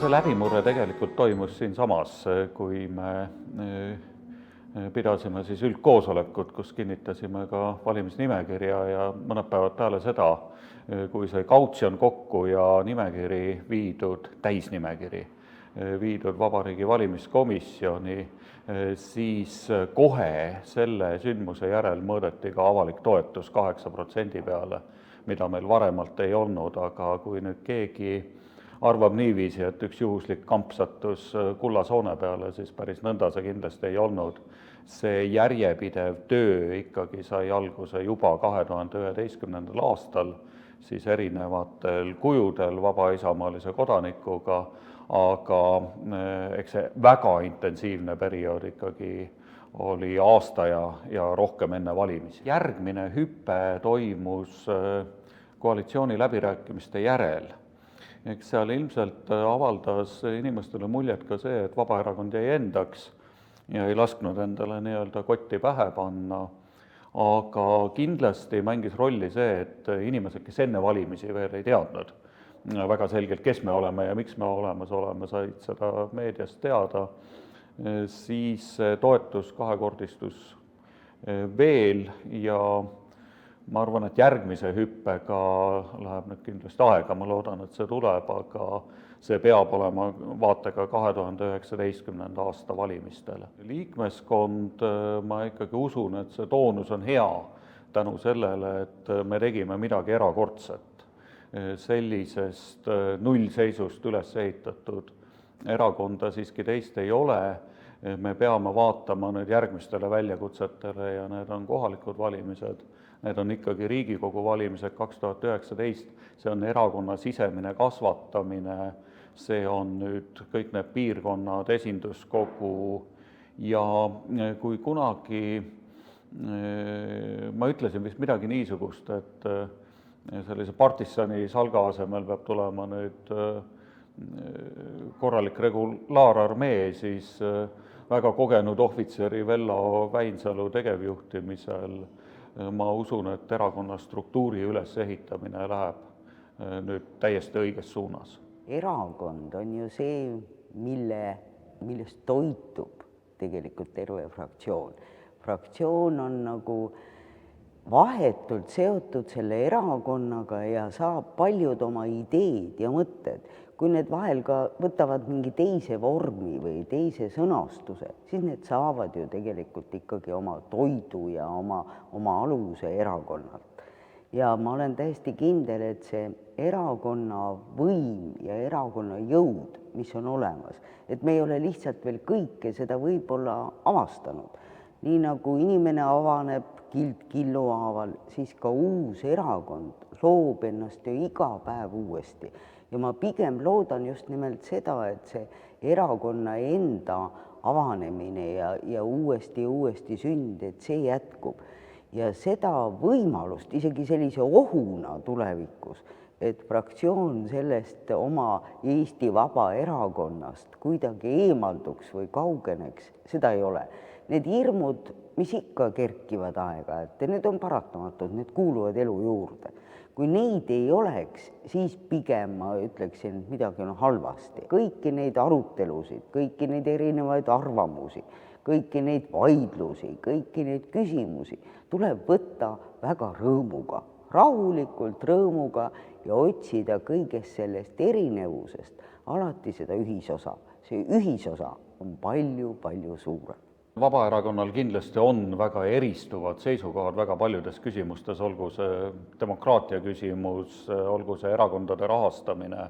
see läbimurre tegelikult toimus siinsamas, kui me pidasime siis üldkoosolekut, kus kinnitasime ka valimisnimekirja ja mõned päevad peale seda, kui sai kautsjon kokku ja nimekiri viidud, täisnimekiri viidud Vabariigi Valimiskomisjoni, siis kohe selle sündmuse järel mõõdeti ka avalik toetus 8% peale, mida meil varemalt ei olnud, aga kui nüüd keegi arvab niiviisi, et üks juhuslik kamp sattus kullasoone peale, siis päris nõnda see kindlasti ei olnud. See järjepidev töö ikkagi sai alguse juba 2011. aastal, siis erinevatel kujudel vaba-isamaalise kodanikuga, aga eks see väga intensiivne periood ikkagi oli aasta ja rohkem enne valimisi. Järgmine hüpe toimus koalitsiooni läbirääkimiste järel. Eks seal ilmselt avaldas inimestele muljet ka see, et Vabaerakond jäi endaks ja ei lasknud endale nii-öelda kotti pähe panna, aga kindlasti mängis rolli see, et inimesed, kes enne valimisi veel ei teadnud väga selgelt, kes me oleme ja miks me olemas oleme, said seda meediast teada, siis toetus kahekordistus veel ja ma arvan, et järgmise hüppega läheb nüüd kindlasti aega, ma loodan, et see tuleb, aga see peab olema vaatega 2019. aasta valimistele. Liikmeskond, ma ikkagi usun, et see toonus on hea tänu sellele, et me tegime midagi erakordset. Sellisest nullseisust üles ehitatud erakonda siiski teist ei ole. Me peame vaatama nüüd järgmistele väljakutsetele ja need on kohalikud valimised. Need on ikkagi Riigikogu valimised 2019, see on erakonna sisemine kasvatamine, see on nüüd kõik need piirkonnad, esinduskogu ja kui kunagi ma ütlesin vist midagi niisugust, et sellise partisani salga asemel peab tulema nüüd korralik regulaararmee, siis väga kogenud ohvitseri Vello Väinsalu tegevjuhtimisel ma usun, et erakonna struktuuri ülesehitamine läheb nüüd täiesti õiges suunas. Erakond on ju see, millest toitub tegelikult terve fraktsioon. Fraktsioon on nagu vahetult seotud selle erakonnaga ja saab paljud oma ideed ja mõtted. Kui need vahel ka võtavad mingi teise vormi või teise sõnastuse, siis need saavad ju tegelikult ikkagi oma toidu ja oma aluse erakonnalt. Ja ma olen täiesti kindel, et see erakonna võim ja erakonna jõud, mis on olemas, et me ei ole lihtsalt veel kõike seda võib-olla avastanud. Nii nagu inimene avaneb kild killu haaval, siis ka uus erakond loob ennast ju iga päev uuesti. Ja ma pigem loodan just nimelt seda, et see erakonna enda avanemine ja uuesti sünd, et see jätkub. Ja seda võimalust, isegi sellise ohuna tulevikus, et fraktsioon sellest oma Eesti Vaba Erakonnast kuidagi eemalduks või kaugeneks, seda ei ole. Need hirmud, mis ikka kerkivad aega-ajalt, need on paratamatud, need kuuluvad elu juurde. Kui neid ei oleks, siis pigem ma ütleksin, et midagi on halvasti. Kõiki neid arutelusid, kõiki neid erinevaid arvamusi, kõiki neid vaidlusi, kõiki neid küsimusi tuleb võtta väga rõõmuga, rahulikult rõõmuga ja otsida kõigest sellest erinevusest alati seda ühisosa. See ühisosa on palju suurem. Vabaerakonnal kindlasti on väga eristuvad seisukohad väga paljudes küsimustes, olgu see demokraatia küsimus, olgu see erakondade rahastamine,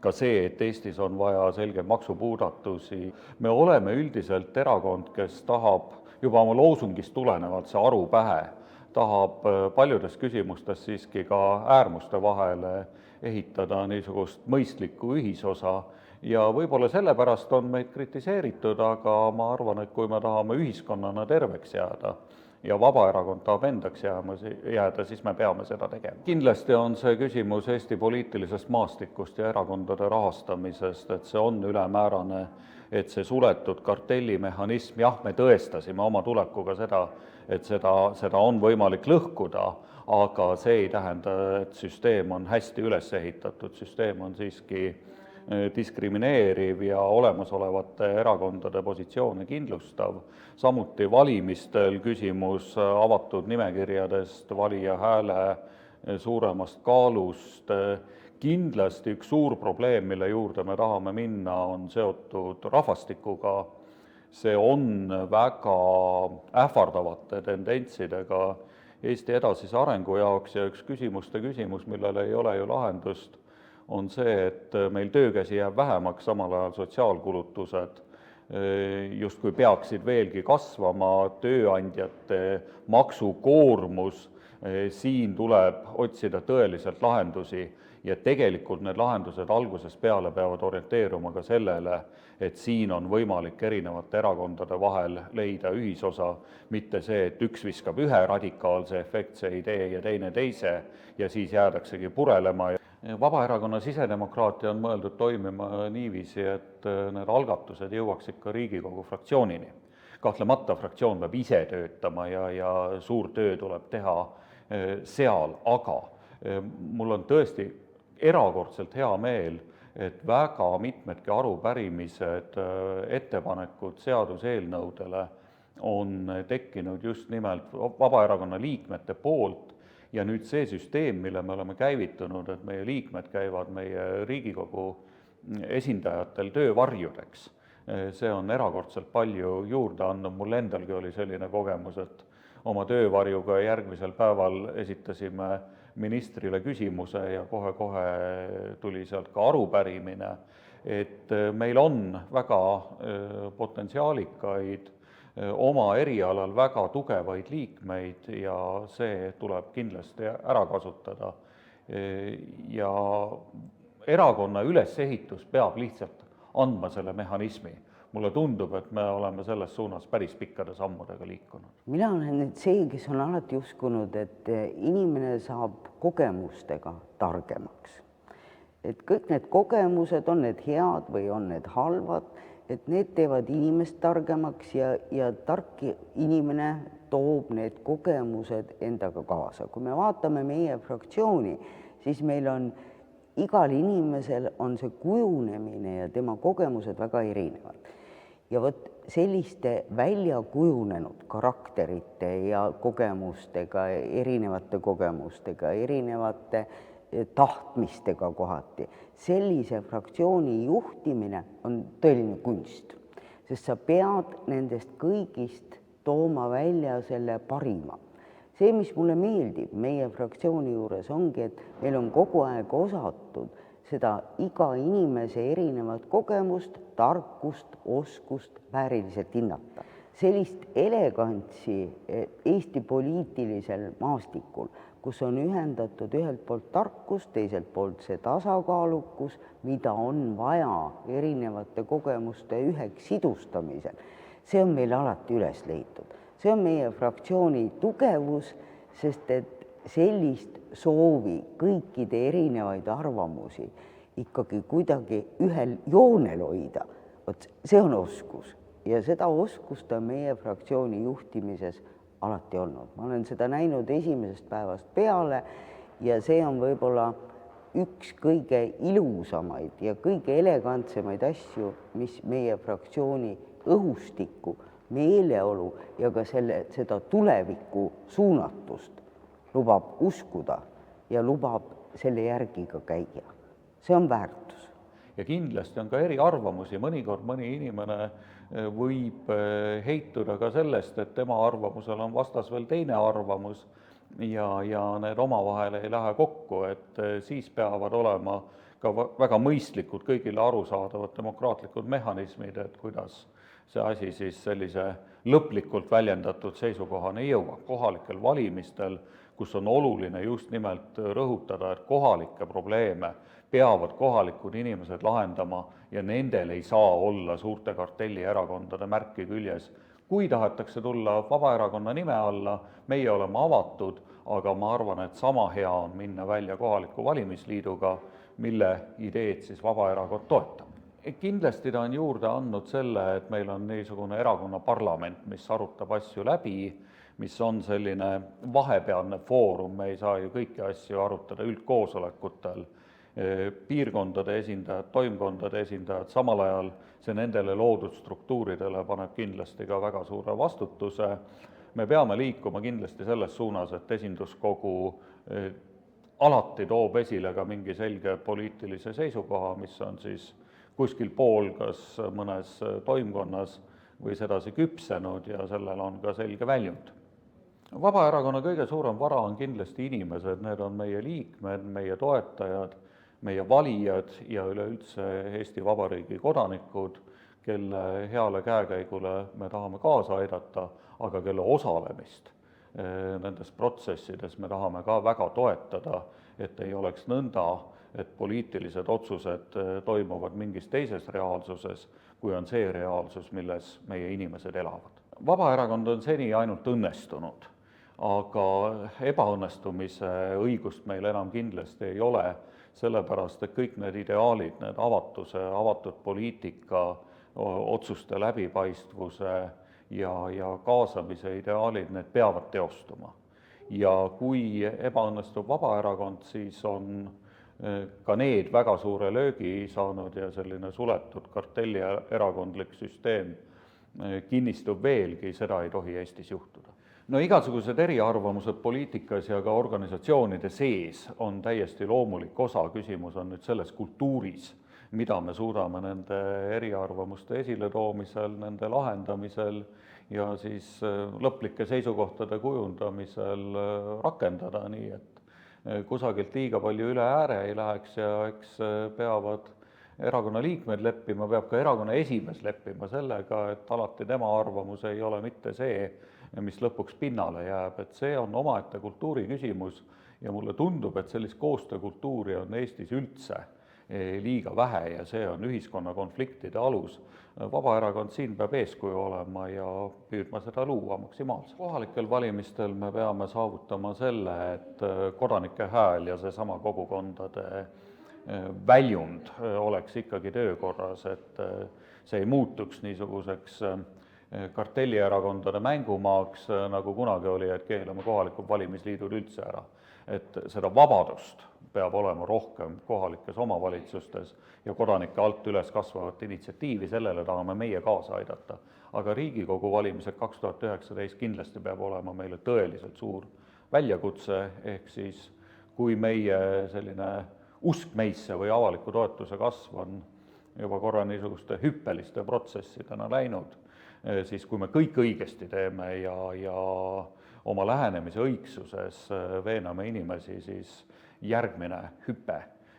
ka see, et Eestis on vaja selge maksupuudatusi. Me oleme üldiselt erakond, kes tahab juba oma loosungist tulenevalt see aru pähe, tahab paljudes küsimustes siiski ka äärmuste vahele ehitada niisugust mõistlikku ühisosa. Ja võib-olla sellepärast on meid kritiseeritud, aga ma arvan, et kui me tahame ühiskonnana terveks jääda ja Vabaerakond tahab endaks jääda, siis me peame seda tegema. Kindlasti on see küsimus Eesti poliitilisest maastikust ja erakondade rahastamisest, et see on ülemäärane, et see suletud kartellimehhanism, jah, me tõestasime oma tulekuga seda, et seda on võimalik lõhkuda, aga see ei tähenda, et süsteem on hästi üles ehitatud, süsteem on siiski diskrimineeriv ja olemasolevate erakondade positsioone kindlustav, samuti valimistel küsimus avatud nimekirjadest, valija hääle suuremast kaalust. Kindlasti üks suur probleem, mille juurde me tahame minna, on seotud rahvastikuga. See on väga ähvardavate tendentsidega Eesti edasise arengu jaoks ja üks küsimus, millele ei ole ju lahendust, on see, et meil töökäsi jääb vähemaks, samal ajal sotsiaalkulutused justkui peaksid veelgi kasvama, tööandjate maksukoormus, siin tuleb otsida tõeliselt lahendusi ja tegelikult need lahendused algusest peale peavad orienteeruma ka sellele, et siin on võimalik erinevate erakondade vahel leida ühisosa, mitte see, et üks viskab ühe radikaalse efektse idee ja teine teise ja siis jäädaksegi purelema. Vabaerakonna sisedemokraatia on mõeldud toimima niiviisi, et need algatused jõuaks ikka Riigikogu fraktsioonini. Kahtlemata fraktsioon peab ise töötama ja suur töö tuleb teha seal, aga mul on tõesti erakordselt hea meel, et väga mitmedki arupärimised, ettepanekud seaduseelnõudele on tekkinud just nimelt Vabaerakonna liikmete poolt ja nüüd see süsteem, mille me oleme käivitunud, et meie liikmed käivad meie Riigikogu esindajatel töövarjudeks, see on erakordselt palju juurde andnud. Mul endalgi oli selline kogemus, et oma töövarjuga järgmisel päeval esitasime ministrile küsimuse ja kohe tuli sealt ka arupärimine, et meil on väga potentsiaalikaid, oma erialal väga tugevaid liikmeid ja see tuleb kindlasti ära kasutada. Ja erakonna ülesehitus peab lihtsalt andma selle mehhanismi. Mulle tundub, et me oleme selles suunas päris pikkade sammudega liikunud. Mina olen nüüd see, kes on alati uskunud, et inimene saab kogemustega targemaks. Et kõik need kogemused, on need head või on need halvad, et need teevad inimest targemaks ja tark inimene toob need kogemused endaga kaasa. Kui me vaatame meie fraktsiooni, siis meil on igal inimesel on see kujunemine ja tema kogemused väga erinevad. Ja võt selliste välja kujunenud karakterite ja kogemustega, erinevate tahtmistega kohati, sellise fraktsiooni juhtimine on tõeline kunst, sest sa pead nendest kõigist tooma välja selle parima. See, mis mulle meeldib meie fraktsiooni juures, ongi, et meil on kogu aeg osatud seda iga inimese erinevat kogemust, tarkust, oskust vääriliselt hinnata. Sellist elegantsi Eesti poliitilisel maastikul, kus on ühendatud ühelt poolt tarkus, teiselt poolt see tasakaalukus, mida on vaja erinevate kogemuste üheks sidustamisel, see on meil alati üles leitud. See on meie fraktsiooni tugevus, sest et sellist soovi kõikide erinevaid arvamusi ikkagi kuidagi ühel joonel hoida, see on oskus ja seda oskust on meie fraktsiooni juhtimises alati olnud. Ma olen seda näinud esimesest päevast peale ja see on võib-olla üks kõige ilusamaid ja kõige elegantsemaid asju, mis meie fraktsiooni õhustikku, meeleolu ja ka seda tuleviku suunatust lubab uskuda ja lubab selle järgi ka käia. See on väärtus. Ja kindlasti on ka eriarvamusi, mõnikord mõni inimene võib heituda ka sellest, et tema arvamusel on vastas veel teine arvamus ja need omavahel ei lähe kokku, et siis peavad olema ka väga mõistlikud kõigile arusaadavad demokraatlikud mehhanismid, et kuidas see asi siis sellise lõplikult väljendatud seisukohani jõuab. Kohalikel valimistel, kus on oluline just nimelt rõhutada, et kohalikke probleeme peavad kohalikud inimesed lahendama ja nendel ei saa olla suurte kartellierakondade märki küljes. Kui tahetakse tulla Vabaerakonna nime alla, meie oleme avatud, aga ma arvan, et sama hea on minna välja kohaliku valimisliiduga, mille ideed siis Vabaerakond toetab. Kindlasti ta on juurde andnud selle, et meil on niisugune erakonna parlament, mis arutab asju läbi, mis on selline vahepealne foorum, me ei saa ju kõiki asju arutada üldkoosolekutel. piirkondade esindajad, toimkondade esindajad, samal ajal see nendele loodud struktuuridele paneb kindlasti ka väga suure vastutuse. Me peame liikuma kindlasti selles suunas, et esinduskogu alati toob esile ka mingi selge poliitilise seisukoha, mis on siis kuskil pool, kas mõnes toimkonnas või sedasi küpsenud ja sellel on ka selge väljund. Vabaerakonna kõige suurem vara on kindlasti inimesed, need on meie liikmed, meie toetajad, meie valijad ja üleüldse Eesti Vabariigi kodanikud, kelle heale käekäigule me tahame kaasa aidata, aga kelle osalemist nendes protsessides me tahame ka väga toetada, et ei oleks nõnda, et poliitilised otsused toimuvad mingis teises reaalsuses, kui on see reaalsus, milles meie inimesed elavad. Vabaerakond on seni ainult õnnestunud, aga ebaõnnestumise õigust meil enam kindlasti ei ole, sellepärast et kõik need ideaalid, need avatuse, avatud poliitika, otsuste läbipaistvuse ja kaasamise ideaalid, need peavad teostuma. Ja kui ebaõnnestub Vabaerakond, siis on ka need väga suure löögi saanud ja selline suletud kartellierakondlik süsteem kinnistub veelgi, seda ei tohi Eestis juhtuda. No igasugused eriarvamused poliitikas ja ka organisatsioonide sees on täiesti loomulik osa, küsimus on nüüd selles kultuuris, mida me suudame nende eriarvamuste esiletoomisel, nende lahendamisel ja siis lõplike seisukohtade kujundamisel rakendada nii, et kusagilt liiga palju üle ääre ei läheks ja eks peavad erakonna liikmed leppima, peab ka erakonna esimees leppima sellega, et alati tema arvamus ei ole mitte see, mis lõpuks pinnale jääb, et see on omaette kultuuri küsimus ja mulle tundub, et sellist koostöökultuuri on Eestis üldse liiga vähe ja see on ühiskonna konfliktide alus. Vabaerakond siin peab eeskuju olema ja püüdma seda luua maksimaalselt. Kohalikel valimistel me peame saavutama selle, et kodanike hääl ja seesama kogukondade väljund oleks ikkagi töökorras, et see ei muutuks niisuguseks kartellierakondade mängumaaks, nagu kunagi oli, et keelame kohalikud valimisliidud üldse ära. Et seda vabadust peab olema rohkem kohalikes omavalitsustes ja kodanike alt üles kasvavat initsiatiivi, sellele tahame meie kaasa aidata. Aga Riigikogu valimised 2019 kindlasti peab olema meile tõeliselt suur väljakutse, ehk siis kui meie selline usk meisse või avaliku toetuse kasv on juba korra niisuguste hüppeliste protsessidena läinud, siis kui me kõik õigesti teeme ja oma lähenemise õigsuses veename inimesi, siis järgmine hüpe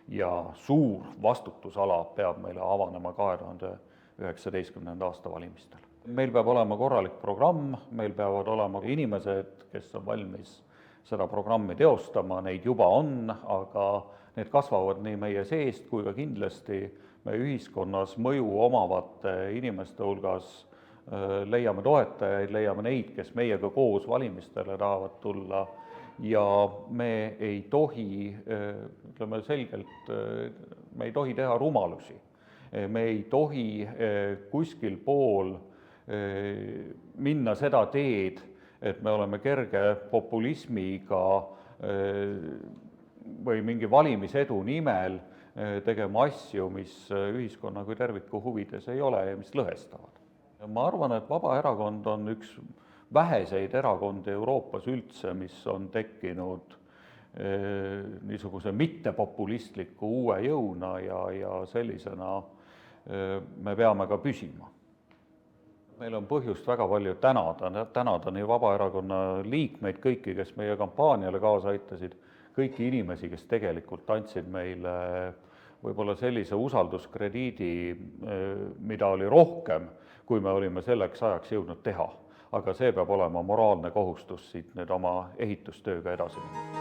ja suur vastutusala peab meile avanema 2019. aasta valimistel. Meil peab olema korralik programm, meil peavad olema inimesed, kes on valmis seda programmi teostama, neid juba on, aga need kasvavad nii meie seest kui ka kindlasti meie ühiskonnas mõju omavate inimeste hulgas leiame toetajaid, leiame neid, kes meiega koos valimistele tahavad tulla ja me ei tohi, ütleme selgelt, me ei tohi teha rumalusi. Me ei tohi kuskil pool minna seda teed, et me oleme kerge populismiga või mingi valimisedu nimel tegema asju, mis ühiskonna kui terviku huvides ei ole ja mis lõhestavad. Ma arvan, et Vabaerakond on üks väheseid erakondi Euroopas üldse, mis on tekkinud niisuguse mittepopulistliku uue jõuna ja sellisena me peame ka püsima. Meil on põhjust väga palju tänada nii Vabaerakonna liikmeid, kõiki, kes meie kampaaniale kaasa aitasid, kõiki inimesi, kes tegelikult andsid meile võib-olla sellise usalduskrediidi, mida oli rohkem, kui me olime selleks ajaks jõudnud teha. Aga see peab olema moraalne kohustus siit nüüd oma ehitustööga edasi minna.